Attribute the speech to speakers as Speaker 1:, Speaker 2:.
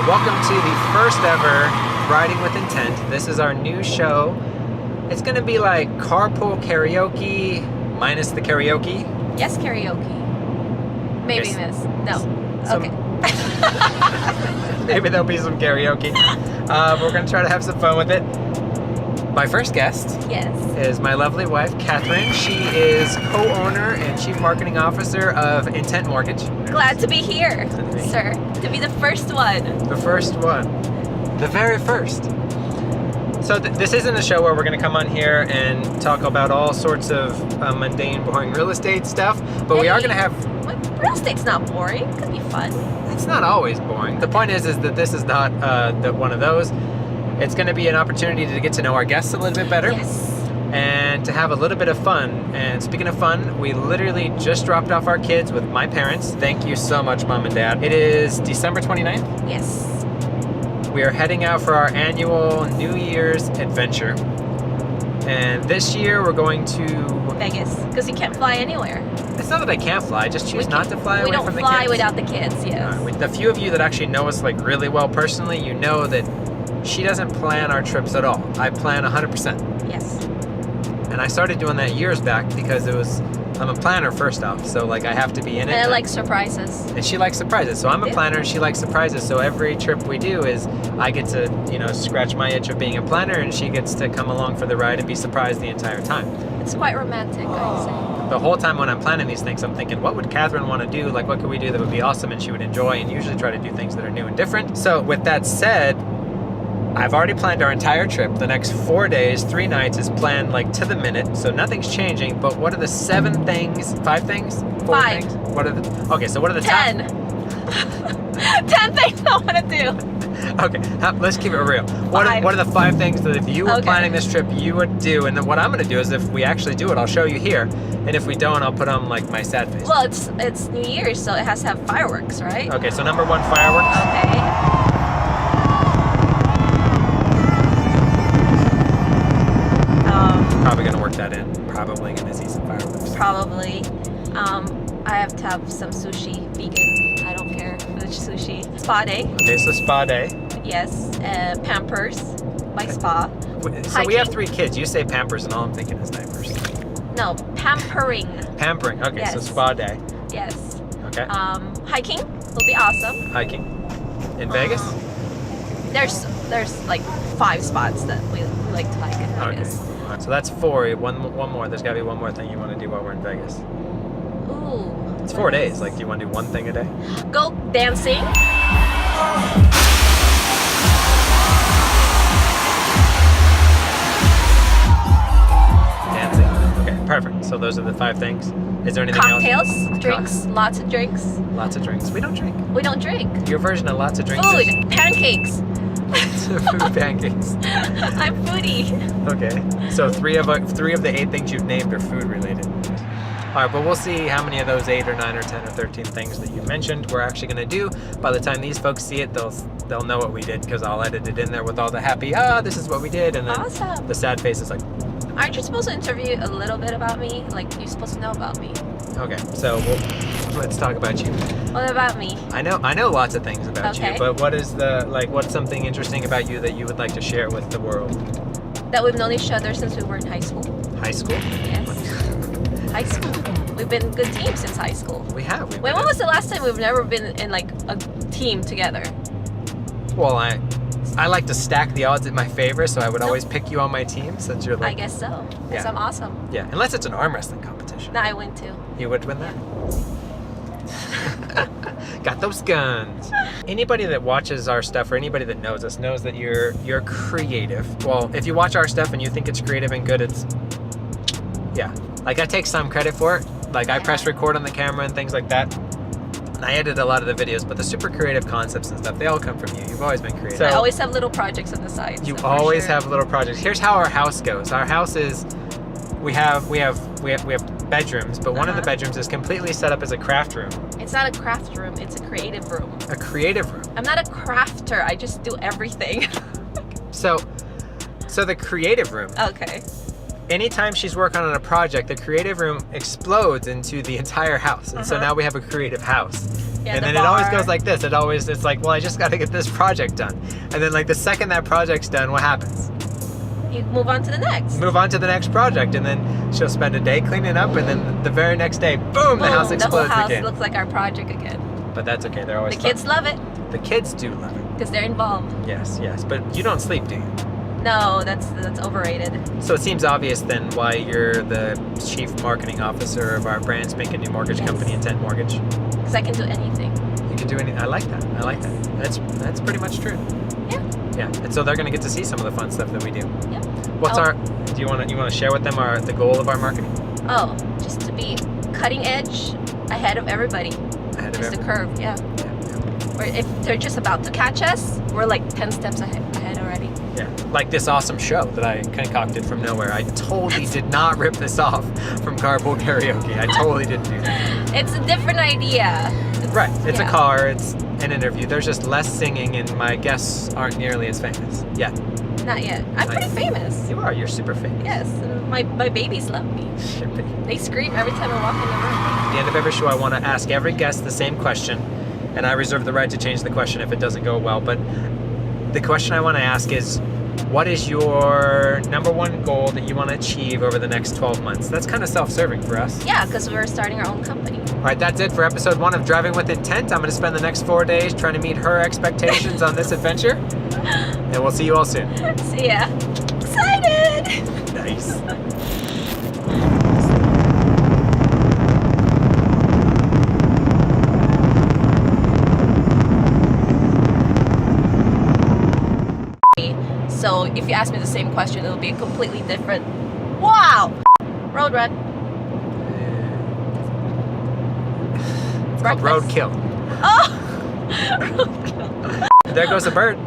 Speaker 1: Welcome to the first ever Riding with Intent. This is our new show. It's going to be like carpool karaoke minus the karaoke.
Speaker 2: Yes, karaoke. Maybe
Speaker 1: Okay,
Speaker 2: miss. No. Okay.
Speaker 1: Maybe there'll be some karaoke. We're going to try to have some fun with it. My first guest
Speaker 2: Yes.
Speaker 1: is my lovely wife, Catherine. She is co-owner and chief marketing officer of Intent Mortgage.
Speaker 2: Glad to be here, sir. To be the first one.
Speaker 1: The first one. The very first. So this isn't a show where we're going to come on here and talk about all sorts of mundane, boring real estate stuff, but we are going to have...
Speaker 2: Real estate's not boring. It could be fun.
Speaker 1: It's not always boring. The point is that this is not one of those. It's going to be an opportunity to get to know our guests a little bit better.
Speaker 2: Yes.
Speaker 1: And to have a little bit of fun. And speaking of fun, we literally just dropped off our kids with my parents. Thank you so much, Mom and Dad. It is December 29th.
Speaker 2: Yes.
Speaker 1: We are heading out for our annual New Year's adventure. And this year we're going to...
Speaker 2: Vegas, because you can't fly anywhere.
Speaker 1: It's not that I can't fly, I just choose not to fly away from the kids.
Speaker 2: We don't fly without the kids, yes.
Speaker 1: The few of you that actually know us like really well personally, you know that she doesn't plan our trips at all. I plan 100%.
Speaker 2: Yes.
Speaker 1: And I started doing that years back because I'm a planner first off, so like I have to be in it.
Speaker 2: And I like surprises.
Speaker 1: And she likes surprises. So I'm a planner and she likes surprises. So every trip we do is I get to, scratch my itch of being a planner and she gets to come along for the ride and be surprised the entire time.
Speaker 2: It's quite romantic, I'd say.
Speaker 1: The whole time when I'm planning these things, I'm thinking, what would Catherine want to do? Like, what could we do that would be awesome and she would enjoy, and usually try to do things that are new and different. So with that said, I've already planned our entire trip. The next 4 days, 3 nights is planned like to the minute, so nothing's changing. But what are the 7 things? 5 things? 4
Speaker 2: 5.
Speaker 1: things? What are the? Okay, so what are the
Speaker 2: 10. 10 things I want to do.
Speaker 1: Okay, let's keep it real. What are the 5 things that if you were planning this trip, you would do? And then what I'm going to do is if we actually do it, I'll show you here. And if we don't, I'll put on like my sad face.
Speaker 2: Well, it's New Year's, so it has to have fireworks, right?
Speaker 1: Okay, so number 1, fireworks.
Speaker 2: Okay.
Speaker 1: Probably going to work that in. Probably going to see some fireworks.
Speaker 2: Probably. I have to have some sushi, vegan. I don't care which sushi. Spa day.
Speaker 1: Okay, so spa day.
Speaker 2: Yes. Pampers by spa.
Speaker 1: So we have 3 kids. You say Pampers, and all I'm thinking is diapers.
Speaker 2: No, pampering.
Speaker 1: Pampering. Okay,
Speaker 2: Yes.
Speaker 1: so spa day.
Speaker 2: Yes.
Speaker 1: Okay.
Speaker 2: Hiking will be awesome.
Speaker 1: Hiking. In Vegas?
Speaker 2: There's like 5 spots that we like to hike in Vegas.
Speaker 1: Okay. All right, so that's 4. One more. There's got to be one more thing you want to do while we're in Vegas.
Speaker 2: Ooh.
Speaker 1: It's 4 days. Like, do you want to do one thing a day?
Speaker 2: Go dancing.
Speaker 1: Dancing. Okay, perfect. So those are the 5 things. Is there anything else?
Speaker 2: Cocktails, drinks, lots of drinks.
Speaker 1: Lots of drinks. We don't drink.
Speaker 2: We don't drink.
Speaker 1: Your version of lots of drinks
Speaker 2: Food,
Speaker 1: is
Speaker 2: pancakes.
Speaker 1: food pancakes.
Speaker 2: I'm foodie.
Speaker 1: Okay. So 3 of the 8 things you've named are food related. All right, but we'll see how many of those 8 or 9 or 10 or 13 things that you mentioned we're actually going to do. By the time these folks see it, they'll know what we did because I'll edit it in there with all the happy, this is what we did, and then
Speaker 2: Awesome.
Speaker 1: the sad face is like,
Speaker 2: Aren't you supposed to interview a little bit about me? Like, you're supposed to know about me.
Speaker 1: okay, so let's talk about you.
Speaker 2: What about me?
Speaker 1: I know lots of things about you,
Speaker 2: Okay.
Speaker 1: but what's something interesting about you that you would like to share with the world?
Speaker 2: That we've known each other since we were in high school.
Speaker 1: High school?
Speaker 2: Yes. High school. We've been good teams since high school.
Speaker 1: We have.
Speaker 2: When was the last time we've never been in like a team together?
Speaker 1: Well, I like to stack the odds in my favor, so I would always pick you on my team since you're like...
Speaker 2: I guess so. Because
Speaker 1: Yeah.
Speaker 2: I'm awesome.
Speaker 1: Yeah, unless it's an arm wrestling competition.
Speaker 2: No, I win too.
Speaker 1: You would win that? Got those guns. Anybody that watches our stuff or anybody that knows us knows that you're creative. Well, if you watch our stuff and you think it's creative and good, it's... Yeah. Like, I take some credit for it. Like, I press record on the camera and things like that. And I edit a lot of the videos, but the super creative concepts and stuff, they all come from you. You've always been creative.
Speaker 2: I always have little projects on the side.
Speaker 1: You
Speaker 2: so for
Speaker 1: always
Speaker 2: sure.
Speaker 1: have little projects. Here's how our house goes. Our house is... We have bedrooms, but one of the bedrooms is completely set up as a craft room.
Speaker 2: It's not a craft room, it's a creative room.
Speaker 1: A creative room.
Speaker 2: I'm not a crafter, I just do everything.
Speaker 1: So the creative room.
Speaker 2: Okay.
Speaker 1: Anytime she's working on a project, the creative room explodes into the entire house. And so now we have a creative house.
Speaker 2: Yeah,
Speaker 1: and
Speaker 2: the
Speaker 1: then it always
Speaker 2: bar.
Speaker 1: goes like this. It's like, well, I just got to get this project done. And then like the second that project's done, what happens?
Speaker 2: You move on to the next.
Speaker 1: Move on to the next project, and then she'll spend a day cleaning up, and then the very next day, boom, the house explodes
Speaker 2: the whole house
Speaker 1: again.
Speaker 2: looks like our project again.
Speaker 1: But that's okay. They're always
Speaker 2: The kids love it
Speaker 1: The kids do love it.
Speaker 2: because they're involved.
Speaker 1: Yes. But you don't sleep, do you?
Speaker 2: No, that's overrated.
Speaker 1: So it seems obvious then why you're the chief marketing officer of our brand spanking new mortgage company, Intent Mortgage.
Speaker 2: Because I can do anything.
Speaker 1: You can do anything. I like that. That's pretty much true.
Speaker 2: Yeah.
Speaker 1: Yeah. And so they're going to get to see some of the fun stuff that we do.
Speaker 2: Yeah.
Speaker 1: Do you want to share with them the goal of our marketing?
Speaker 2: Oh, just to be cutting edge ahead of everybody.
Speaker 1: Ahead of
Speaker 2: Just the
Speaker 1: everyone.
Speaker 2: curve, yeah. Or if they're just about to catch us, we're like 10 steps ahead already.
Speaker 1: Yeah, like this awesome show that I concocted from nowhere. I totally did not rip this off from Carpool Karaoke. I totally didn't do that.
Speaker 2: It's a different idea.
Speaker 1: Right, it's a
Speaker 2: yeah.
Speaker 1: car, it's an interview. There's just less singing, and my guests aren't nearly as famous yet.
Speaker 2: Not yet. I'm pretty famous.
Speaker 1: You are, you're super famous.
Speaker 2: Yes, and my babies love me. They scream every time I walk in the room.
Speaker 1: At the end of every show, I want to ask every guest the same question, and I reserve the right to change the question if it doesn't go well. But the question I want to ask is, what is your number one goal that you want to achieve over the next 12 months? That's kind of self-serving for us.
Speaker 2: Yeah, because we're starting our own company.
Speaker 1: All right, that's it for episode 1 of Driving with Intent. I'm going to spend the next 4 days trying to meet her expectations on this adventure, and we'll see you all soon.
Speaker 2: See ya. Excited!
Speaker 1: Nice.
Speaker 2: So if you ask me the same question, it'll be completely different. Wow! Road run.
Speaker 1: It's called roadkill.
Speaker 2: Oh!
Speaker 1: There goes a bird.